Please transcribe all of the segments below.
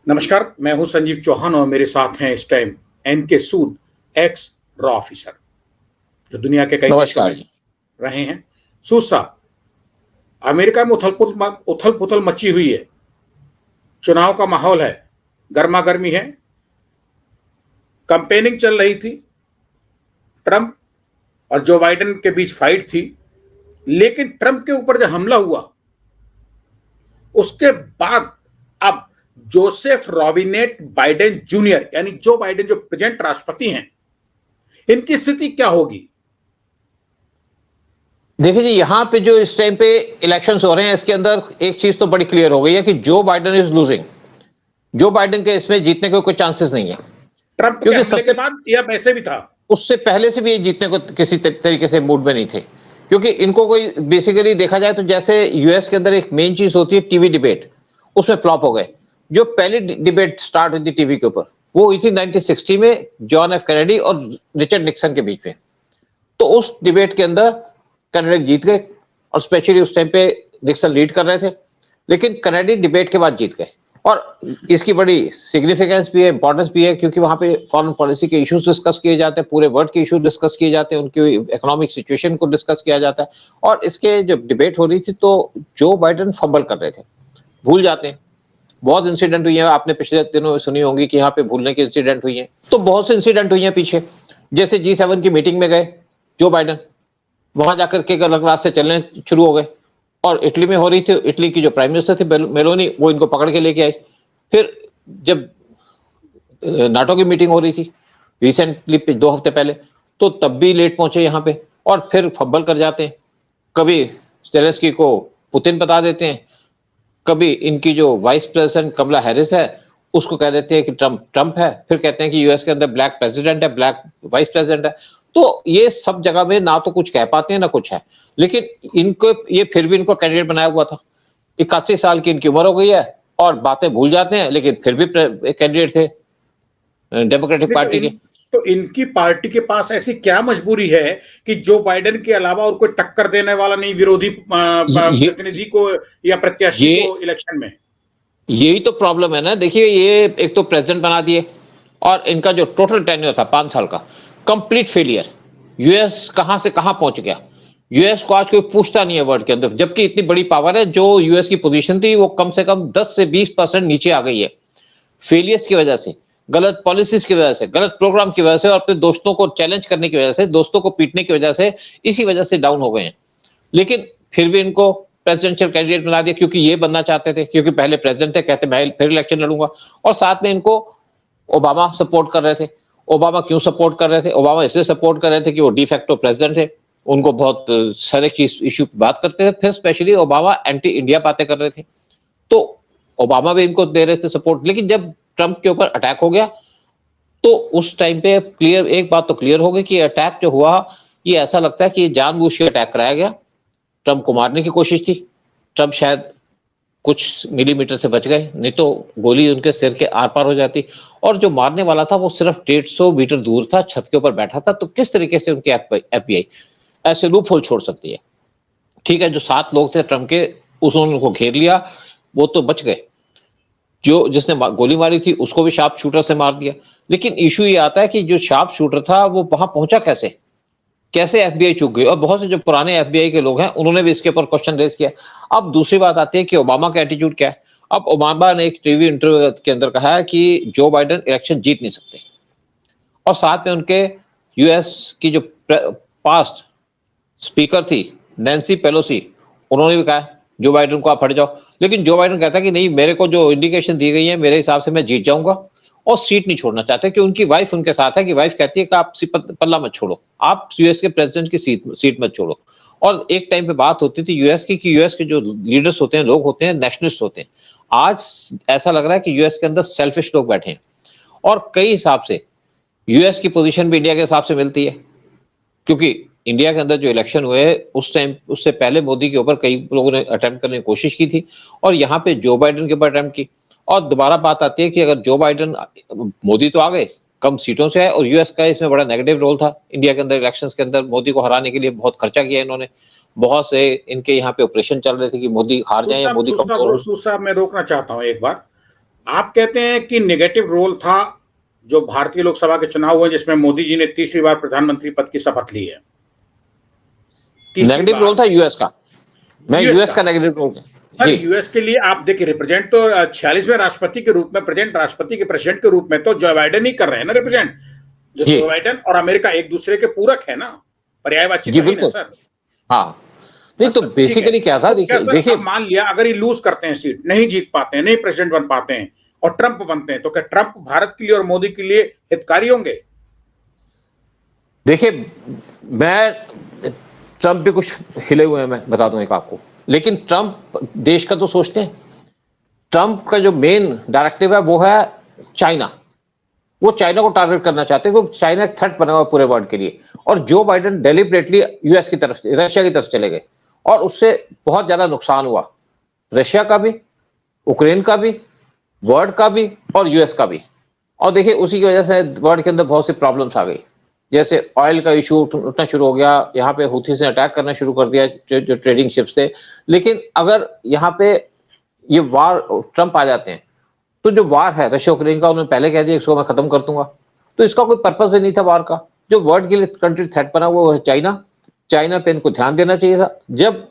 नमस्कार, मैं हूं संजीव चौहान और मेरे साथ हैं इस टाइम एनके सूद, एक्स रॉ ऑफिसर, जो दुनिया के कई देशों में रहे हैं। सूद साहब, अमेरिका में उथल पुथल मची हुई है, चुनाव का माहौल है, गर्मा गर्मी है, कंपेनिंग चल रही थी, ट्रंप और जो बाइडेन के बीच फाइट थी, लेकिन ट्रंप के ऊपर जो हमला हुआ उसके बाद अब जोसेफ रॉबिनेट बाइडेन जूनियर यानी जो बाइडेन जो प्रेजेंट राष्ट्रपति हैं, इनकी स्थिति क्या होगी? देखिए जी, यहाँ पे जो इस टाइम पे इलेक्शंस हो रहे हैं, इसके अंदर एक चीज तो बड़ी क्लियर हो गई है कि Joe Biden is losing. Joe Biden के इसमें जीतने के कोई चांसेस नहीं है। ट्रंप के हमले के बाद या वैसे भी था, उससे पहले से भी ये जीतने को किसी तरीके से मूड में नहीं थे, क्योंकि इनको कोई बेसिकली देखा जाए तो जैसे यूएस के अंदर एक मेन चीज होती है टीवी डिबेट, उसमें फ्लॉप हो गए। जो पहली डिबेट स्टार्ट हुई थी टीवी के ऊपर, वो हुई थी 1960 में जॉन एफ कैनेडी और रिचर्ड निक्सन के बीच में। तो उस डिबेट के अंदर कैनेडी जीत गए, और स्पेशली उस टाइम पे निक्सन लीड कर रहे थे, लेकिन कैनेडी डिबेट के बाद जीत गए। और इसकी बड़ी सिग्निफिकेंस भी है, इंपॉर्टेंस भी है, क्योंकि वहां पे फॉरेन पॉलिसी के इश्यूज डिस्कस किए जाते हैं, पूरे वर्ल्ड के इश्यूज डिस्कस किए जाते हैं, उनकी इकोनॉमिक सिचुएशन को डिस्कस किया जाता है। और इसके जब डिबेट हो रही थी तो जो बाइडेन फंबल कर रहे थे, भूल जाते हैं। बहुत इंसिडेंट हुई है, आपने पिछले दिनों सुनी होंगी कि यहाँ पे भूलने की इंसिडेंट हुई है। तो बहुत से इंसिडेंट हुई है पीछे, जैसे G7 की मीटिंग में गए जो बाइडेन, वहां जाकर के गलत रास्ते चलने शुरू हो गए। और इटली में हो रही थी, इटली की जो प्राइम मिनिस्टर थी मेलोनी, वो इनको पकड़ के लेके आई। फिर जब नाटो की मीटिंग हो रही थी रिसेंटली 2 हफ्ते पहले, तो तब भी लेट पहुंचे यहाँ पे, और फिर फब्बल कर जाते हैं। कभी जेलेंस्की को पुतिन बता देते हैं, कभी इनकी जो वाइस प्रेसिडेंट कमला हैरिस है उसको कह देते हैं कि ट्रंप है, फिर कहते हैं कि यूएस के अंदर ब्लैक प्रेसिडेंट है, ब्लैक वाइस प्रेसिडेंट है। तो ये सब जगह में ना तो कुछ कह पाते हैं ना कुछ है, लेकिन इनको ये फिर भी इनको कैंडिडेट बनाया हुआ था। 81 साल की इनकी उम्र हो गई है और बातें भूल जाते हैं, लेकिन फिर भी कैंडिडेट थे डेमोक्रेटिक पार्टी के। तो इनकी पार्टी के पास ऐसी क्या मजबूरी है कि जो बाइडेन के अलावा और कोई टक्कर देने वाला नहीं विरोधी प्रतिनिधि को या प्रत्याशी को इलेक्शन में? यही तो प्रॉब्लम है ना। देखिए, ये एक तो प्रेसिडेंट बना दिए, और इनका जो टोटल टेन्योर था 5 साल का, कंप्लीट फेलियर। यूएस कहां से कहां पहुंच गया, यूएस को आज कोई पूछता नहीं है वर्ल्ड के अंदर, जबकि इतनी बड़ी पावर है। जो यूएस की पोजीशन थी वो कम से कम 10 से 20% नीचे आ गई है, फेलियर्स की वजह से, गलत पॉलिसीज की वजह से, गलत प्रोग्राम की वजह से, और अपने दोस्तों को चैलेंज करने की वजह से, दोस्तों को पीटने की वजह से, इसी वजह से डाउन हो गए हैं। लेकिन फिर भी इनको प्रेसिडेंशियल कैंडिडेट बना दिया, क्योंकि ये बनना चाहते थे, क्योंकि पहले प्रेसिडेंट थे, कहते मैं फिर इलेक्शन लड़ूंगा। और साथ में इनको ओबामा सपोर्ट कर रहे थे। ओबामा क्यों सपोर्ट कर रहे थे? ओबामा इसलिए सपोर्ट कर रहे थे कि वो डिफैक्टो प्रेसिडेंट थे, उनको बहुत सारे चीज इश्यू की बात करते थे। फिर स्पेशली ओबामा एंटी इंडिया बातें कर रहे थे, तो ओबामा भी इनको दे रहे थे सपोर्ट। लेकिन जब ट्रंप के ऊपर अटैक हो गया, तो उस टाइम पे क्लियर, एक बात तो क्लियर हो गई कि अटैक जो हुआ, ये ऐसा लगता है कि जानबूझ के अटैक कराया गया। ट्रंप को मारने की कोशिश थी, ट्रंप शायद कुछ मिलीमीटर से बच गए, नहीं तो गोली उनके सिर के आर पार हो जाती। और जो मारने वाला था वो सिर्फ 150 मीटर दूर था, छत के ऊपर बैठा था। तो किस तरीके से उनकी एफबीआई ऐसे लूप होल छोड़ सकती है? ठीक है, जो 7 लोग थे ट्रंप के, उन्होंने उनको घेर लिया, वो तो बच गए। जो जिसने गोली मारी थी उसको भी शार्प शूटर से मार दिया। लेकिन इशू ये आता है कि जो शार्प शूटर था वो वहां पहुंचा कैसे एफबीआई चूक गई? और बहुत से जो पुराने एफबीआई के लोग हैं उन्होंने भी इसके ऊपर क्वेश्चन रेज किया। अब दूसरी बात आती है कि ओबामा का एटीट्यूड क्या है। अब ओबामा ने एक टीवी इंटरव्यू के अंदर कहा है कि जो बाइडेन इलेक्शन जीत नहीं सकते, और साथ में उनके यूएस की जो पास्ट स्पीकर थी नैन्सी पेलोसी, उन्होंने भी कहा जो बाइडेन को आप हट जाओ। लेकिन जो बाइडेन कहता है कि नहीं, मेरे को जो इंडिकेशन दी गई है मेरे हिसाब से मैं जीत जाऊंगा, और सीट नहीं छोड़ना चाहते, कि उनकी वाइफ उनके साथ है, कि वाइफ कहती है कि आप पल्ला मत छोड़ो, आप यूएस के प्रेसिडेंट की सीट मत छोड़ो। और एक टाइम पे बात होती थी यूएस की कि यूएस के जो लीडर्स होते हैं, लोग होते हैं, नेशनलिस्ट होते हैं। आज ऐसा लग रहा है कि यूएस के अंदर सेल्फिश लोग बैठे हैं, और कई हिसाब से यूएस की पोजीशन भी इंडिया के हिसाब से मिलती है, क्योंकि इंडिया के अंदर जो इलेक्शन हुए उस टाइम, उससे पहले मोदी के ऊपर कई लोगों ने अटेम्प्ट करने की कोशिश की थी, और यहाँ पे जो बाइडेन के ऊपर अटेम्प्ट की। और दोबारा बात आती है कि अगर जो बाइडेन, मोदी तो आ गए, कम सीटों से आए, और यूएस का इसमें बड़ा नेगेटिव रोल था इंडिया के अंदर इलेक्शंस के अंदर। मोदी को हराने के लिए बहुत खर्चा किया इन्होंने, बहुत से इनके यहाँ पे ऑपरेशन चल रहे थे कि मोदी हार जाए या मोदी कमजोर हो। साहब, मैं रोकना चाहता हूँ एक बार। आप कहते हैं कि नेगेटिव रोल था जो भारतीय लोकसभा के चुनाव हुए जिसमें मोदी जी ने तीसरी बार प्रधानमंत्री पद की शपथ ली है। तीसरी नेगेटिव रोल बार था यूएस का। मैं यूएस यूएस का। का नेगेटिव रोल सर जी यूएस के लिए आप देखिए, रिप्रेजेंट तो 46वें राष्ट्रपति के रूप में, प्रेजेंट राष्ट्रपति के प्रेसिडेंट के रूप में तो जो बाइडेन ही कर रहे हैं ना रिप्रेजेंट। जो जी जो बाइडेन और अमेरिका एक दूसरे के पूरक है ना, पर्यायवाची जी तो है ही ना बिल्कुल। सर। हाँ, नहीं तो ठीक है। बेसिकली क्या था, तो क्या देखिए सर देखिए अब मान लिया अगर ये लूज करते हैं, सीट नहीं जीत पाते हैं, नहीं प्रेसिडेंट बन पाते हैं और ट्रंप बनते हैं, तो क्या ट्रंप भारत के लिए और मोदी के लिए हितकारी होंगे? देखिए, मैं ट्रंप भी कुछ हिले हुए हैं, मैं बता दूं एक आपको, लेकिन ट्रंप देश का तो सोचते हैं। ट्रंप का जो मेन डायरेक्टिव है वो है चाइना। वो चाइना को टारगेट करना चाहते हैं क्योंकि चाइना एक थ्रेट बना हुआ है पूरे वर्ल्ड के लिए। और जो बाइडेन डेलिबरेटली यूएस की तरफ, रशिया की तरफ चले गए और उससे बहुत ज्यादा नुकसान हुआ, रशिया का भी, यूक्रेन का भी, वर्ल्ड का भी और यूएस का भी। और देखिए उसी की वजह से वर्ल्ड के अंदर बहुत सी प्रॉब्लम्स आ गई, जैसे ऑयल का इशू उठना शुरू हो गया, यहाँ पे हुथी से अटैक करना शुरू कर दिया जो ट्रेडिंग शिप्स थे। लेकिन अगर यहाँ पे ये वार ट्रंप आ जाते हैं तो जो वार है रशिया यूक्रेन का, उन्होंने पहले कह दिया इसको मैं खत्म कर दूंगा, तो इसका कोई पर्पस भी नहीं था वार का। जो वर्ल्ड के लिए कंट्री थ्रेट बना वो है चाइना। चाइना पे इनको ध्यान देना चाहिए था जब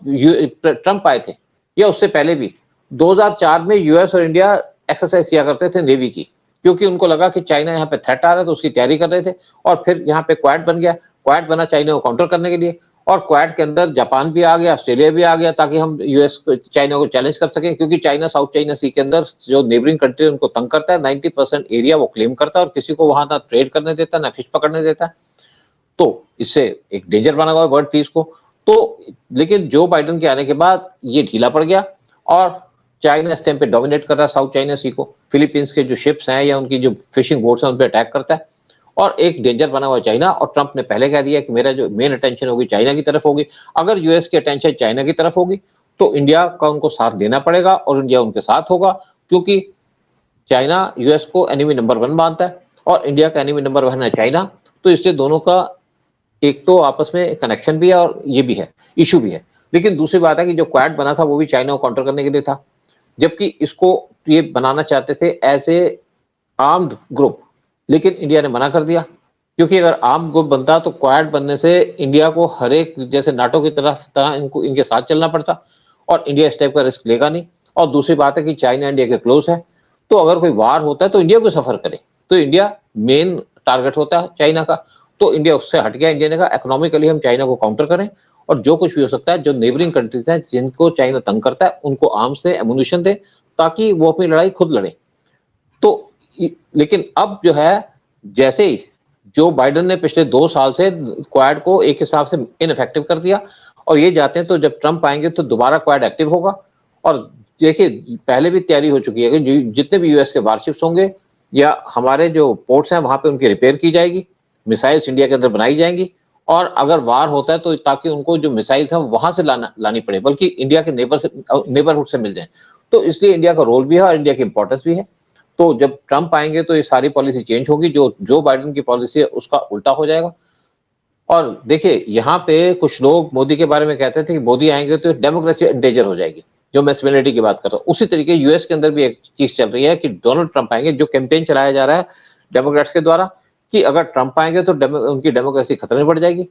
ट्रंप आए थे, या उससे पहले भी 2004 में यूएस और इंडिया एक्सरसाइज किया करते थे नेवी की, क्योंकि उनको लगा कि चाइना यहाँ पे थ्रेट आ रहा है तो उसकी तैयारी कर रहे थे। और फिर यहाँ पे क्वाड बन गया, क्वाड बना चाइना को काउंटर करने के लिए, और क्वाड के अंदर जापान भी आ गया, ऑस्ट्रेलिया भी आ गया, ताकि हम यूएस को, चाइना को चैलेंज कर सके, क्योंकि चाइना साउथ चाइना सी के अंदर जो नेबरिंग कंट्री उनको तंग करता है, 90% एरिया वो क्लेम करता है और किसी को वहां ना ट्रेड करने देता ना फिश पकड़ने देता है। तो इससे एक डेंजर बना हुआ है वर्ल्ड पीस को। तो लेकिन जो बाइडेन के आने के बाद ये ढीला पड़ गया और चाइना इस टाइम पे डोमिनेट कर रहा है साउथ चाइना सी को। फिलीपींस के जो शिप्स हैं या उनकी जो फिशिंग बोट्स हैं उन पर अटैक करता है और एक डेंजर बना हुआ चाइना। और ट्रंप ने पहले कह दिया कि मेरा जो मेन अटेंशन होगी चाइना की तरफ होगी। अगर यूएस की अटेंशन चाइना की तरफ होगी तो इंडिया का उनको साथ देना पड़ेगा और इंडिया उनके साथ होगा, क्योंकि चाइना यूएस को एनिमी नंबर 1 मानता है और इंडिया का एनिमी नंबर 1 है चाइना। तो इसलिए दोनों का एक तो आपस में कनेक्शन भी है और ये भी है, इशू भी है। लेकिन दूसरी बात है कि जो क्वाड बना था वो भी चाइना को काउंटर करने के लिए था, जबकि इसको ये बनाना चाहते थे एज ए आर्म्ड ग्रुप, लेकिन इंडिया ने मना कर दिया, क्योंकि अगर आर्म ग्रुप बनता तो क्वाड बनने से इंडिया को हर एक, जैसे नाटो की तरह इनको इनके साथ चलना पड़ता और इंडिया इस टाइप का रिस्क लेगा नहीं। और दूसरी बात है कि चाइना इंडिया के क्लोज है, तो अगर कोई वार होता है तो इंडिया को सफर करे, तो इंडिया मेन टारगेट होता है चाइना का। तो इंडिया उससे हट गया। इंडिया ने कहा इकोनॉमिकली हम चाइना को काउंटर करें और जो कुछ भी हो सकता है, जो नेबरिंग कंट्रीज हैं जिनको चाइना तंग करता है उनको आर्म्स से एमुनिशन दे ताकि वो अपनी लड़ाई खुद लड़े। तो लेकिन अब जो है, जैसे ही जो बाइडेन ने पिछले 2 साल से क्वाड को एक हिसाब से इनफेक्टिव कर दिया और ये जाते हैं, तो जब ट्रंप आएंगे तो दोबारा क्वाड एक्टिव होगा। और देखिए पहले भी तैयारी हो चुकी है कि जितने भी यूएस के वारशिप्स होंगे या हमारे जो पोर्ट्स हैं वहां पे उनकी रिपेयर की जाएगी, मिसाइल्स इंडिया के अंदर बनाई जाएंगी। और अगर वार होता है तो ताकि उनको जो मिसाइल्स हैं वहां से लानी पड़े, बल्कि इंडिया के नेबरहुड से मिल जाए। तो इसलिए इंडिया का रोल भी है और इंडिया की इंपॉर्टेंस भी है। तो जब ट्रंप आएंगे तो ये सारी पॉलिसी चेंज होगी, जो बाइडेन की पॉलिसी है उसका उल्टा हो जाएगा। और देखिए यहाँ पे कुछ लोग मोदी के बारे में कहते थे कि मोदी आएंगे तो डेमोक्रेसी एंडेंजर हो जाएगी, जो मैं सिमिलरिटी की बात करता हूँ। उसी तरीके यूएस के अंदर भी एक चीज चल रही है कि डोनाल्ड ट्रंप आएंगे, जो कैंपेन चलाया जा रहा है डेमोक्रेट्स के द्वारा कि अगर ट्रंप आएंगे तो उनकी डेमोक्रेसी खतरे में पड़ जाएगी।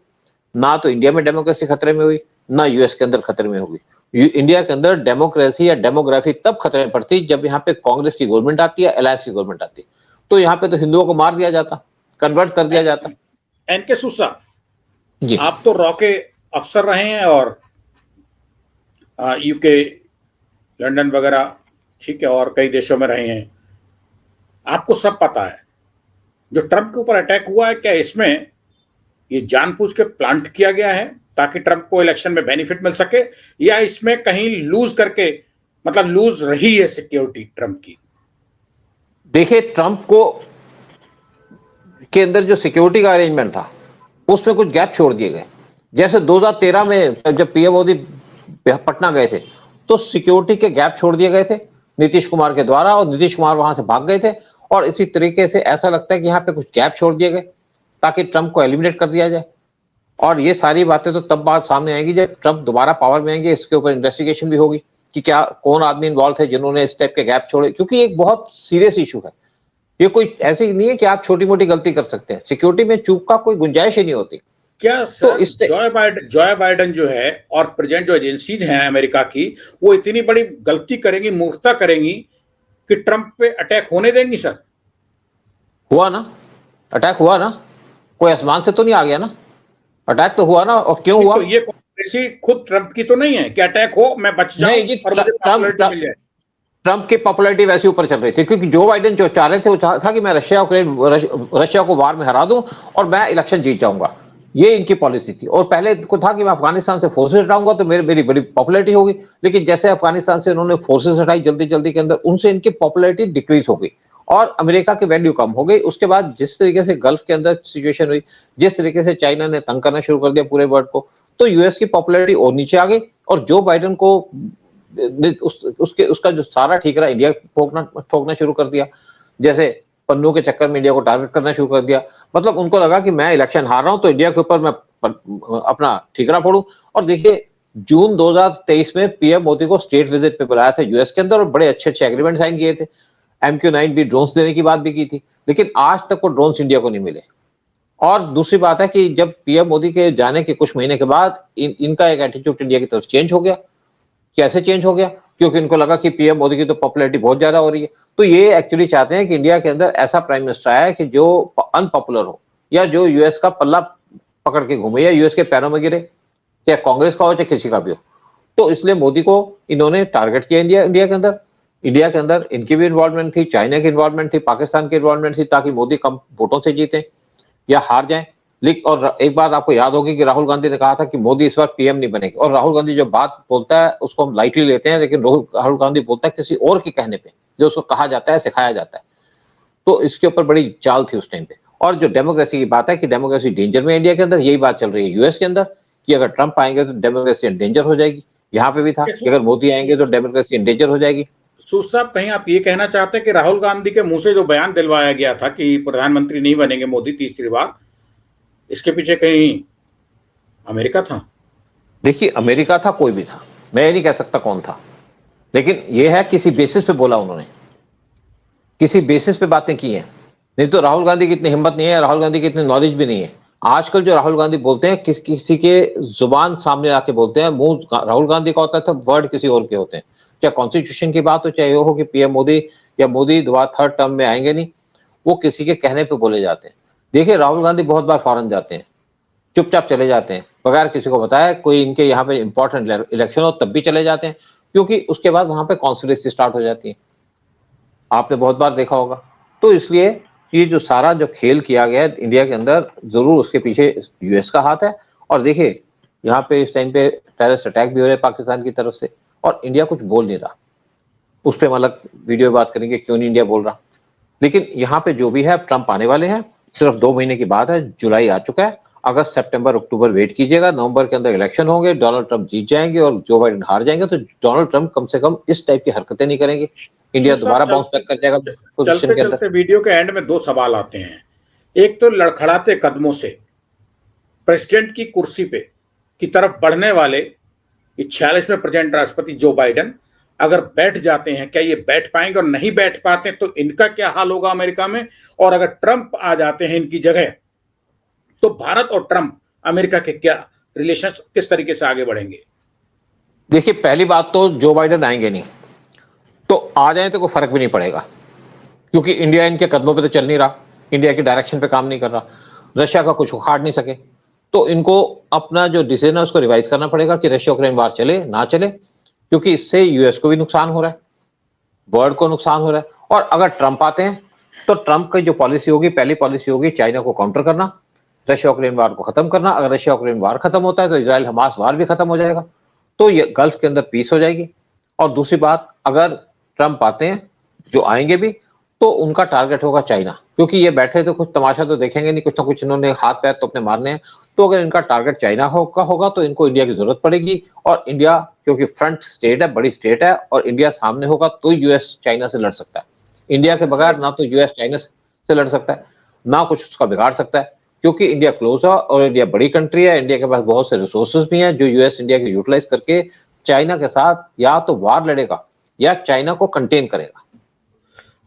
ना तो इंडिया में डेमोक्रेसी खतरे में हुई, ना यूएस के अंदर खतरे में होगी। इंडिया के अंदर डेमोक्रेसी या डेमोग्राफी तब खतरे में पड़ती जब यहाँ पे कांग्रेस की गवर्नमेंट आती है, अलायंस की गवर्नमेंट आती है। तो यहाँ पे तो हिंदुओं को मार दिया जाता, कन्वर्ट कर दिया जाता। एनके सूसा जी, आप तो रॉ के अफसर रहे हैं और यूके, लंदन वगैरह, ठीक है, और कई देशों में रहे हैं, आपको सब पता है। जो ट्रंप के ऊपर अटैक हुआ है, क्या इसमें ये जानबूझ के प्लांट किया गया है ताकि ट्रंप को इलेक्शन में बेनिफिट मिल सके, या इसमें कहीं लूज करके, मतलब लूज रही है सिक्योरिटी ट्रंप की? देखिए ट्रंप को के अंदर जो सिक्योरिटी का अरेंजमेंट था उसमें कुछ गैप छोड़ दिए गए। जैसे 2013 में जब पीएम मोदी पटना गए थे तो सिक्योरिटी के गैप छोड़ दिए गए थे नीतीश कुमार के द्वारा, और नीतीश कुमार वहां से भाग गए थे। और इसी तरीके से ऐसा लगता है कि यहाँ पे कुछ गैप छोड़ दिए गए ताकि ट्रंप को एलिमिनेट कर दिया जाए। और ये सारी बातें तो तब बात सामने आएगी जब ट्रंप दोबारा पावर में आएंगे, इसके ऊपर इन्वेस्टिगेशन भी होगी कि क्या कौन आदमी इन्वॉल्व थे जिन्होंने इस टाइप के गैप छोड़े, क्योंकि एक बहुत सीरियस इशू है। ये कोई ऐसी नहीं है कि आप छोटी मोटी गलती कर सकते हैं, सिक्योरिटी में चूक का कोई गुंजाइश ही नहीं होती। क्या तो सर इससे जॉय बाइडन जो है और प्रेजेंट जो एजेंसीज हैं अमेरिका की, वो इतनी बड़ी गलती करेंगी, मूर्खता करेंगी कि ट्रंप पे अटैक होने देंगी सर? हुआ ना, अटैक हुआ ना, कोई आसमान से तो नहीं आ गया ना, अटैक तो हुआ ना। और क्यों हुआ? तो ये कॉन्स्पिरेसी खुद ट्रंप की तो नहीं है कि अटैक हो, मैं बच जाऊं नहीं जी, और मुझे पॉपुलैरिटी मिल जाए? ट्रंप की पॉपुलैरिटी वैसे ऊपर चल रही थी, क्योंकि जो बाइडेन जो चाह रहे थे वो था कि मैं रशिया को वार में हरा दूं और मैं इलेक्शन जीत जाऊंगा। ये इनकी पॉलिसी थी। और पहले को था कि मैं अफगानिस्तान से फोर्सेस हटाऊंगा तो मेरी बड़ी पॉपुलैरिटी होगी। लेकिन जैसे अफगानिस्तान से उन्होंने फोर्सेस हटाई जल्दी जल्दी के अंदर, उनसे इनकी पॉपुलैरिटी डिक्रीज हो गई और अमेरिका की वैल्यू कम हो गई। उसके बाद जिस तरीके से गल्फ के अंदर सिचुएशन हुई, जिस तरीके से चाइना ने तंग करना शुरू कर दिया पूरे वर्ल्ड को, तो यूएस की पॉपुलैरिटी और नीचे आ गई। और जो बाइडेन को उसका जो सारा ठीकरा इंडिया ठोकना शुरू कर दिया। जैसे पन्नों के चक्कर में इंडिया को टारगेट करना शुरू कर दिया। मतलब उनको लगा कि मैं इलेक्शन हार रहा हूं तो इंडिया के ऊपर मैं अपना ठीकरा फोड़ूं। और देखिए, जून 2023 में पीएम मोदी को स्टेट विजिट पे बुलाया था यूएस के अंदर और बड़े अच्छे अच्छे एग्रीमेंट साइन किए थे। MQ-9 भी ड्रोन्स देने की बात भी की थी, लेकिन आज तक वो ड्रोन्स इंडिया को नहीं मिले। और दूसरी बात है कि जब पीएम मोदी के जाने के कुछ महीने के बाद इनका एक एटीट्यूड इंडिया की तरफ चेंज हो गया। कैसे चेंज हो गया? क्योंकि इनको लगा कि पीएम मोदी की तो पॉपुलैरिटी बहुत ज्यादा हो रही है। तो ये एक्चुअली चाहते हैं कि इंडिया के अंदर ऐसा प्राइम मिनिस्टर आए कि जो अनपॉपुलर हो, या जो यूएस का पल्ला पकड़ के घूमे, या यूएस के पैरों में गिरे, चाहे कांग्रेस का हो चाहे किसी का भी हो। तो इसलिए मोदी को इन्होंने टारगेट किया इंडिया के अंदर इनकी भी इन्वॉल्वमेंट थी, चाइना की इन्वॉल्वमेंट थी, पाकिस्तान की इन्वॉल्वमेंट थी, ताकि मोदी कम वोटों से जीते या हार जाए। लेकिन और एक बात आपको याद होगी कि राहुल गांधी ने कहा था कि मोदी इस बार पीएम नहीं बनेंगे। और राहुल गांधी जो बात बोलता है उसको हम लाइटली लेते हैं, लेकिन राहुल गांधी बोलता है किसी और के कहने पे, जो उसको कहा जाता है, सिखाया जाता है। तो इसके ऊपर बड़ी चाल थी उस टाइम पे। और जो डेमोक्रेसी की बात है कि डेमोक्रेसी डेंजर में इंडिया के अंदर, यही बात चल रही है यूएस के अंदर कि अगर ट्रंप आएंगे तो डेमोक्रेसी डेंजर हो जाएगी। यहाँ पे भी था कि अगर मोदी आएंगे तो डेमोक्रेसी डेंजर हो जाएगी। सूद साहब, कहीं आप ये कहना चाहते हैं कि राहुल गांधी के मुंह से जो बयान दिलवाया गया था कि प्रधानमंत्री नहीं बनेंगे मोदी तीसरी बार, इसके पीछे कहीं अमेरिका था? देखिए, अमेरिका था, कोई भी था, मैं ये नहीं कह सकता कौन था, लेकिन ये है किसी बेसिस पे बोला उन्होंने, किसी बेसिस पे बातें की हैं। नहीं तो राहुल गांधी की इतनी हिम्मत नहीं है, राहुल गांधी की इतनी नॉलेज भी नहीं है। आजकल जो राहुल गांधी बोलते हैं किसी के जुबान सामने आके बोलते हैं, मुंह राहुल गांधी का होता है तो वर्ड किसी और के होते हैं। चाहे कॉन्स्टिट्यूशन की बात हो, चाहे वो हो कि पीएम मोदी या मोदी दोबारा थर्ड टर्म में आएंगे नहीं, वो किसी के कहने पे बोले जाते हैं। देखिए, राहुल गांधी बहुत बार फॉरेन जाते हैं, चुपचाप चले जाते हैं बगैर किसी को बताए, कोई इनके यहाँ पे इंपॉर्टेंट इलेक्शन हो तब भी चले जाते हैं, क्योंकि उसके बाद वहां पे कॉन्स्पिरेसी स्टार्ट हो जाती है। आपने बहुत बार देखा होगा। तो इसलिए ये जो सारा जो खेल किया गया है इंडिया के अंदर, जरूर उसके पीछे यूएस का हाथ है। और देखिए, यहाँ पे इस टाइम पे टेररिस्ट अटैक भी हो रहे हैं पाकिस्तान की तरफ से, और इंडिया कुछ बोल नहीं रहा। उस पर हम अलग वीडियो बात करेंगे क्यों नहीं इंडिया बोल रहा। लेकिन यहाँ पे जो भी है, ट्रंप आने वाले हैं, सिर्फ 2 महीने की बात है, जुलाई आ चुका है, अगस्त सितंबर अक्टूबर वेट कीजिएगा, नवंबर के अंदर इलेक्शन होंगे, डोनाल्ड ट्रंप जीत जाएंगे और जो बाइडेन हार जाएंगे। तो डोनाल्ड ट्रंप कम से कम इस टाइप की हरकतें नहीं करेंगे, इंडिया दोबारा बाउंस बैक कर जाएगा पोजीशन चलते के अंदर। चलते वीडियो के एंड में 2 सवाल आते हैं। एक तो लड़खड़ाते कदमों से प्रेसिडेंट की कुर्सी पे की तरफ बढ़ने वाले 46वें प्रेसिडेंट राष्ट्रपति जो बाइडेन अगर बैठ जाते हैं, क्या ये बैठ पाएंगे? और नहीं बैठ पाते तो इनका क्या हाल होगा अमेरिका में? और अगर ट्रंप आ जाते हैं इनकी जगह, तो भारत और ट्रंप अमेरिका के क्या रिलेशन किस तरीके से आगे बढ़ेंगे? देखिए, पहली बात तो जो बाइडेन आएंगे नहीं, तो आ जाए तो कोई फर्क भी नहीं पड़ेगा, क्योंकि इंडिया इनके कदमों पे तो चल नहीं रहा, इंडिया की डायरेक्शन पे काम नहीं कर रहा, रशिया का कुछ उखाड़ नहीं सके। तो इनको अपना जो डिसीजन है उसको रिवाइज करना पड़ेगा कि रशिया यूक्रेन वार चले ना चले, क्योंकि इससे यूएस को भी नुकसान हो रहा है, वर्ल्ड को नुकसान हो रहा है। और अगर ट्रंप आते हैं तो ट्रंप की जो पॉलिसी होगी, पहली पॉलिसी होगी चाइना को काउंटर करना, रशिया यूक्रेन वार को खत्म करना। अगर रशिया यूक्रेन वार खत्म होता है तो इजराइल हमास वार भी खत्म हो जाएगा, तो ये गल्फ के अंदर पीस हो जाएगी। और दूसरी बात, अगर ट्रंप आते हैं, जो आएंगे भी, तो उनका टारगेट होगा चाइना, क्योंकि ये बैठे तो कुछ तमाशा तो देखेंगे नहीं, कुछ ना कुछ इन्होंने हाथ पैर तो अपने मारने हैं। तो अगर इनका टारगेट चाइना होगा तो इनको इंडिया की जरूरत पड़ेगी। और इंडिया क्योंकि फ्रंट स्टेट है, बड़ी स्टेट है, और इंडिया सामने होगा तो यूएस चाइना से लड़ सकता है। इंडिया के बगैर ना तो यूएस चाइना से लड़ सकता है, ना कुछ उसका बिगाड़ सकता है, क्योंकि इंडिया क्लोज है और इंडिया बड़ी कंट्री है। इंडिया के पास बहुत से रिसोर्सेज भी हैं जो यूएस इंडिया के यूटिलाइज करके चाइना के साथ या तो वार लड़ेगा या चाइना को कंटेन करेगा।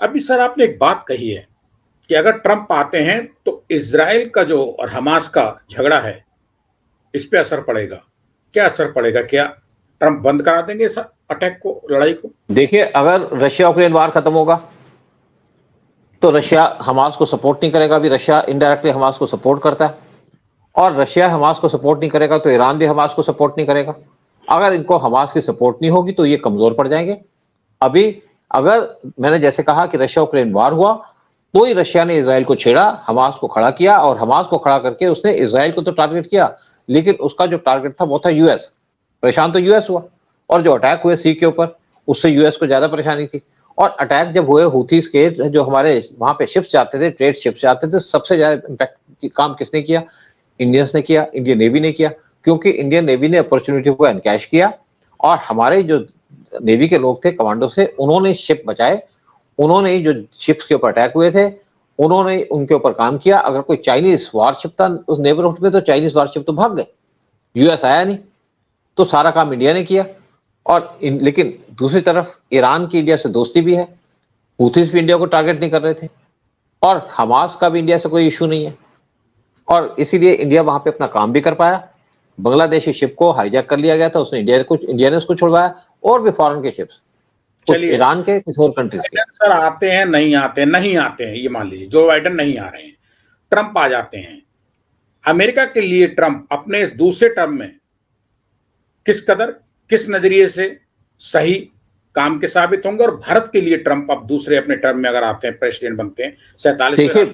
अभी सर आपने एक बात कही है कि अगर ट्रंप आते हैं तो इजराइल का जो और हमास का झगड़ा है इस पे असर पड़ेगा। क्या असर पड़ेगा? क्या ट्रंप बंद करा देंगे इस अटैक को, लड़ाई को? देखिए, अगर रशिया यूक्रेन वार खत्म होगा तो रशिया हमास को सपोर्ट नहीं करेगा। अभी रशिया इनडायरेक्टली हमास को सपोर्ट करता है, और रशिया हमास को सपोर्ट नहीं करेगा तो ईरान भी हमास को सपोर्ट नहीं करेगा। अगर इनको हमास की सपोर्ट नहीं होगी तो ये कमजोर पड़ जाएंगे। अभी अगर मैंने जैसे कहा कि रशिया यूक्रेन वार हुआ तो ही रशिया ने इजराइल को छेड़ा, हमास को खड़ा किया, और हमास को खड़ा करके उसने इजराइल को तो टारगेट किया, लेकिन उसका जो टारगेट था वो था यूएस। परेशान तो यूएस हुआ, और जो अटैक हुए सी के ऊपर उससे यूएस को ज्यादा परेशानी थी। और अटैक जब हुए हूथीज के, जो हमारे वहां पे शिप्स जाते थे, ट्रेड शिप्स जाते थे, सबसे ज्यादा इम्पैक्ट काम किसने किया? इंडियंस ने किया, इंडियन नेवी ने किया, क्योंकि इंडियन नेवी ने अपॉर्चुनिटी को एनकैश किया, और हमारे जो नेवी के लोग थे, कमांडो से, उन्होंने शिप बचाए, उन्होंने जो शिप्स के ऊपर अटैक हुए थे उन्होंने उनके ऊपर काम किया। अगर कोई चाइनीज वारशिप था उस नेबरहुड में तो चाइनीज वारशिप तो भाग गए, यूएस आया नहीं, तो सारा काम इंडिया ने किया। और लेकिन दूसरी तरफ ईरान की इंडिया से दोस्ती भी है, हूथीज भी इंडिया को टारगेट नहीं कर रहे थे, और हमास का भी इंडिया से कोई इशू नहीं है, और इसीलिए इंडिया वहां पे अपना काम भी कर पाया। बांग्लादेशी शिप को हाईजैक कर लिया गया था, उसने इंडिया ने उसको छुड़वाया, और भी फॉरेन के शिप्स, कुछ ईरान के, कुछ और कंट्रीज के। सर आते हैं, नहीं आते हैं, ये मान लीजिए जो बाइडेन नहीं आ रहे हैं, ट्रंप आ जाते हैं। अमेरिका के लिए ट्रंप अपने इस दूसरे टर्म में किस नजरिए से सही काम के साबित होंगे, और भारत के लिए ट्रंप अब दूसरे अपने टर्म में अगर आते हैं, प्रेसिडेंट बनते हैं 47वें।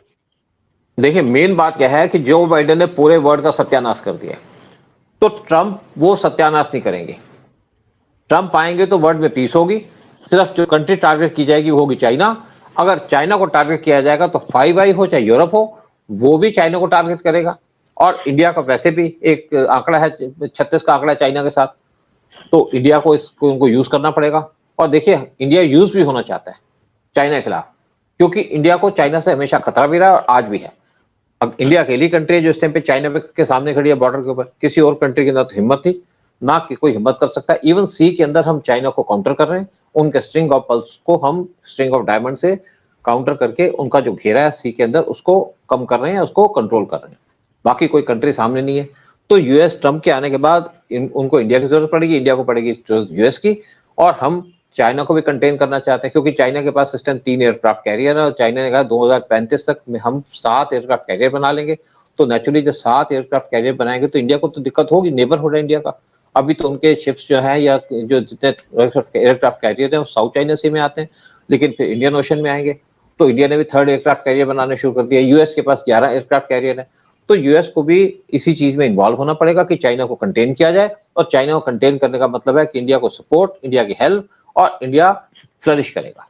देखिए मेन बात क्या है कि जो बाइडेन ने पूरे वर्ल्ड का सत्यानाश कर दिया, तो ट्रंप वो सत्यानाश नहीं करेंगे। ट्रंप आएंगे तो वर्ल्ड में पीस होगी। सिर्फ जो कंट्री टारगेट की जाएगी वो होगी चाइना। अगर चाइना को टारगेट किया जाएगा तो 5i हो चाहे यूरोप हो, वो भी चाइना को टारगेट करेगा। और इंडिया का वैसे भी एक आंकड़ा है, 36 का आंकड़ा चाइना के साथ, तो इंडिया को इसको उनको यूज करना पड़ेगा। और देखिए इंडिया यूज भी होना चाहता है चाइना के खिलाफ, क्योंकि इंडिया को चाइना से हमेशा खतरा भी रहा है और आज भी है। अब इंडिया अकेली कंट्री है जो इस टाइम पे चाइना के सामने खड़ी है बॉर्डर के ऊपर। किसी और कंट्री के अंदर तो हिम्मत थी ना, कि कोई हिम्मत कर सकता है। इवन सी के अंदर हम चाइना को काउंटर कर रहे हैं, उनके स्ट्रिंग ऑफ पल्स को हम स्ट्रिंग ऑफ डायमंड से काउंटर करके उनका जो घेरा है सी के अंदर उसको कम कर रहे हैं, उसको कंट्रोल कर रहे हैं। बाकी कोई कंट्री सामने नहीं है। तो यूएस ट्रंप के आने के बाद उनको इंडिया की जरूरत पड़ेगी, इंडिया को पड़ेगी यूएस की, और हम चाइना को भी कंटेन करना चाहते हैं, क्योंकि चाइना के पास इस टाइम 3 एयरक्राफ्ट कैरियर है, और चाइना ने कहा 2035 तक में हम 7 एयरक्राफ्ट कैरियर बना लेंगे। तो नेचुरली जब 7 एयरक्राफ्ट कैरियर बनाएंगे तो इंडिया को तो दिक्कत होगी, नेबरहुड है इंडिया का। अभी तो उनके शिप्स जो है या जो जितने एयरक्राफ्ट कैरियर है वो साउथ चाइना सी में आते हैं, लेकिन फिर इंडियन ओशन में आएंगे। तो इंडिया ने भी 3rd एयरक्राफ्ट कैरियर बनाने शुरू कर दिया। यूएस के पास 11 एयरक्राफ्ट कैरियर है। तो यूएस को भी इसी चीज में इन्वॉल्व होना पड़ेगा कि चाइना को कंटेन किया जाए, और चाइना को कंटेन करने का मतलब है कि इंडिया को सपोर्ट, इंडिया की हेल्प, और इंडिया फ्लरिश करेगा।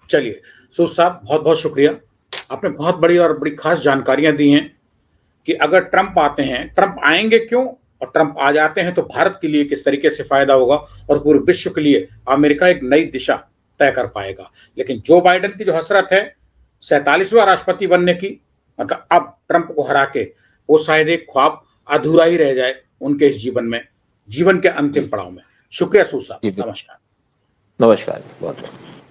चलिए सूद साहब, बहुत बहुत शुक्रिया। आपने बहुत बड़ी और बड़ी खास जानकारियां दी हैं कि अगर ट्रंप आते हैं, ट्रंप आएंगे क्यों, और ट्रंप आ जाते हैं तो भारत के लिए किस तरीके से फायदा होगा, और पूरे विश्व के लिए अमेरिका एक नई दिशा तय कर पाएगा। लेकिन जो बाइडेन की जो हसरत है 47वां राष्ट्रपति बनने की, मतलब अब ट्रंप को हरा के, वो शायद एक ख्वाब अधूरा ही रह जाए उनके इस जीवन के अंतिम पड़ाव में। शुक्रिया सूद साहब, नमस्कार। नमस्कार, बहुत बहुत।